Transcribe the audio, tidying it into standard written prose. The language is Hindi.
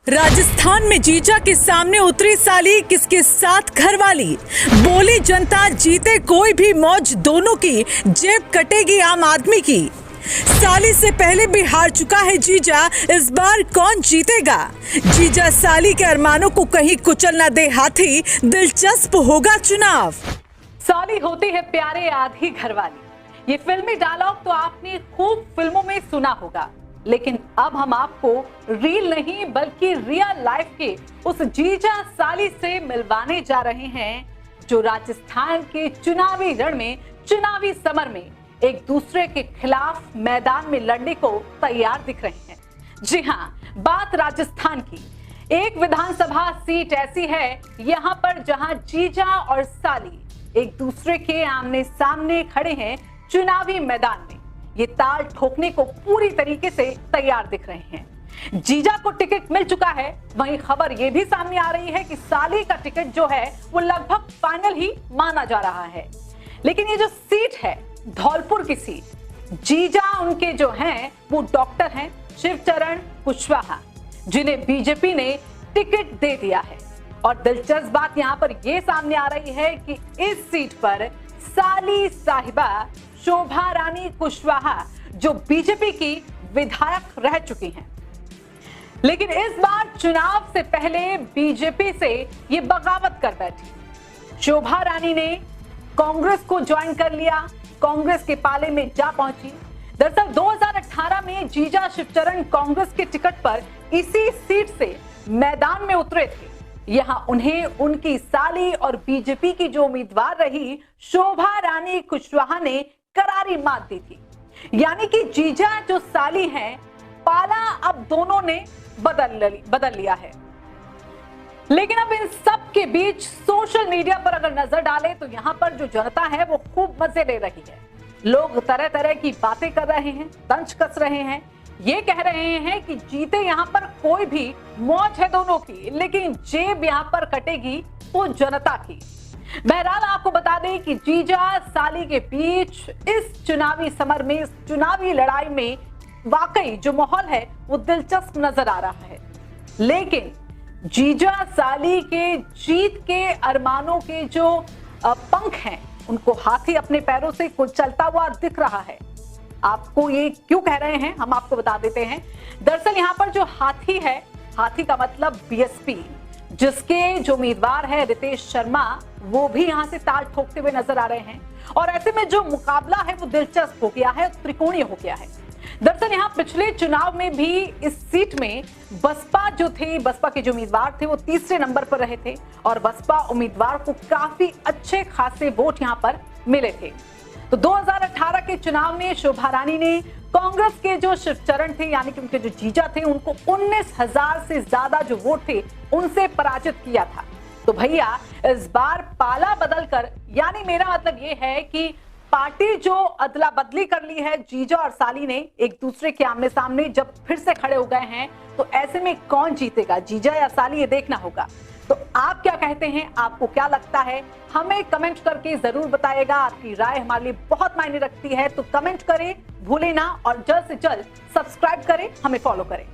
राजस्थान में जीजा के सामने उतरी साली, किसके साथ घरवाली। बोली जनता, जीते कोई भी मौज दोनों की, जेब कटेगी आम आदमी की। साली से पहले भी हार चुका है जीजा, इस बार कौन जीतेगा। जीजा साली के अरमानों को कहीं कुचल न दे हाथी, दिलचस्प होगा चुनाव। साली होती है प्यारे आधी घरवाली, ये फिल्मी डायलॉग तो आपने खूब फिल्मों में सुना होगा, लेकिन अब हम आपको रील नहीं बल्कि रियल लाइफ के उस जीजा साली से मिलवाने जा रहे हैं जो राजस्थान के चुनावी रण में, चुनावी समर में एक दूसरे के खिलाफ मैदान में लड़ने को तैयार दिख रहे हैं। जी हाँ, बात राजस्थान की। एक विधानसभा सीट ऐसी है यहाँ पर जहां जीजा और साली एक दूसरे के आमने सामने खड़े हैं चुनावी मैदान में। ये ताल ठोकने को पूरी तरीके से तैयार दिख रहे हैं। जीजा को टिकट मिल चुका है, वहीं खबर यह भी सामने आ रही है कि साली का टिकट जो है वो लगभग फाइनल ही माना जा रहा है। लेकिन ये जो सीट है धौलपुर की सीट, जीजा उनके जो हैं वो डॉक्टर हैं शिवचरण कुशवाहा, जिन्हें बीजेपी ने टिकट दे दिया है। और दिलचस्प बात यहाँ पर यह सामने आ रही है कि इस सीट पर साली साहिबा शोभा रानी कुशवाहा जो बीजेपी की विधायक रह चुकी हैं, लेकिन इस बार चुनाव से पहले बीजेपी से ये बगावत कर बैठी। शोभा रानी ने कांग्रेस को ज्वाइन कर लिया, कांग्रेस के पाले में जा पहुंची। दरअसल 2018 में जीजा शिवचरण कांग्रेस के टिकट पर इसी सीट से मैदान में उतरे थे। यहां उन्हें उनकी साली और बीजेपी की जो उम्मीदवार रही शोभा रानी कुशवाहा ने करारी मात दी थी। यानी कि जीजा जो साली हैं, पाला अब दोनों ने बदल लिया है। लेकिन अब इन सब के बीच सोशल मीडिया पर अगर नजर डालें तो यहां पर जो जनता है वो खूब मजे ले रही है। लोग तरह तरह की बातें कर रहे हैं, तंज कस रहे हैं, ये कह रहे हैं कि जीते यहां पर कोई भी, मौज है दोनों की, लेकिन जेब यहां पर कटेगी वो जनता की। बहरहाल आपको बता दें कि जीजा साली के बीच इस चुनावी समर में, इस चुनावी लड़ाई में वाकई जो माहौल है वो दिलचस्प नजर आ रहा है। लेकिन जीजा साली के जीत के अरमानों के जो पंख हैं उनको हाथी अपने पैरों से कुचलता हुआ दिख रहा है। आपको ये क्यों कह रहे हैं हम आपको बता देते हैं। दरअसल यहाँ पर जो हाथी है, हाथी का मतलब बीएसपी, जिसके जो उम्मीदवार है रितेश शर्मा, वो भी यहाँ से ताल ठोकते हुए नजर आ रहे हैं। और ऐसे में जो मुकाबला है वो दिलचस्प हो गया है, त्रिकोणीय हो गया है। दरअसल यहाँ पिछले चुनाव में भी इस सीट में बसपा जो थे, बसपा के जो उम्मीदवार थे वो तीसरे नंबर पर रहे थे और बसपा उम्मीदवार को काफी अच्छे खासे वोट यहाँ पर मिले थे। तो 2018 के चुनाव में शोभा रानी ने कांग्रेस के जो शिवचरण थे, यानी कि उनके जो जीजा थे, उनको 19,000 से ज्यादा जो वोट थे उनसे पराजित किया था। तो भैया इस बार पाला बदलकर, यानी मेरा मतलब ये है कि पार्टी जो अदला बदली कर ली है, जीजा और साली ने एक दूसरे के आमने सामने जब फिर से खड़े हो गए हैं, तो ऐसे में कौन जीतेगा, जीजा या साली, ये देखना होगा। तो आप क्या कहते हैं, आपको क्या लगता है, हमें कमेंट करके जरूर बताइएगा। आपकी राय हमारे लिए बहुत मायने रखती है, तो कमेंट करें, भूलें ना, और जल्द से जल्द सब्सक्राइब करें, हमें फॉलो करें।